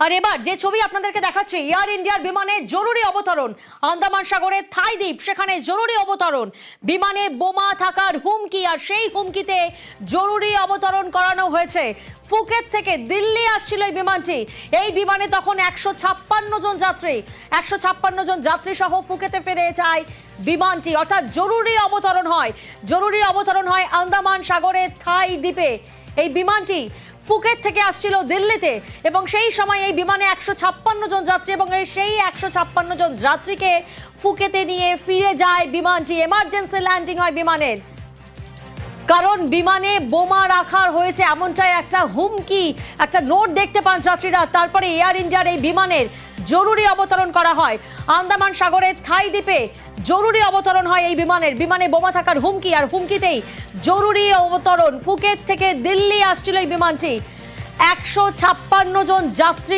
আর এবার যে ছবি আপনাদেরকে দেখাচ্ছি, এয়ার ইন্ডিয়ার বিমানে জরুরি অবতরণ। আন্দামান সাগরের থাই দ্বীপ, সেখানে জরুরি অবতরণ। বিমানে বোমা থাকার হুমকি, আর সেই হুমকিতে জরুরি অবতরণ করানো হয়েছে। ফুকেট থেকে দিল্লি আসছিল এই বিমানটি। এই বিমানে তখন 156 জন যাত্রী, 156 জন যাত্রী সহ ফুকেতে ফিরে যায় বিমানটি। অর্থাৎ জরুরি অবতরণ হয়, জরুরি অবতরণ হয় আন্দামান সাগরের থাই দ্বীপে। এই বিমানটি ফুকেট থেকে আসছিল দিল্লিতে এবং সেই সময় এই বিমানে 156 জন যাত্রী এবং সেই 156 জন যাত্রীকে ফুকেতে নিয়ে ফিরে যায় বিমানটি। এমার্জেন্সি ল্যান্ডিং হয় বিমানের, কারণ বিমানে বোমা রাখার হয়েছে এমনটাই একটা হুমকি, একটা নোট দেখতে পান যাত্রীরা। তারপরে এয়ার ইন্ডিয়ার এই বিমানের জরুরি অবতরণ করা হয় আন্দামান সাগরের থাই দ্বীপে। জরুরি অবতরণ হয় এই বিমানের। বিমানে বোমা থাকার হুমকি, আর হুমকিতেই জরুরি অবতরণ। ফুকেট থেকে দিল্লি আসছিল এই বিমানটি। 156 জন যাত্রী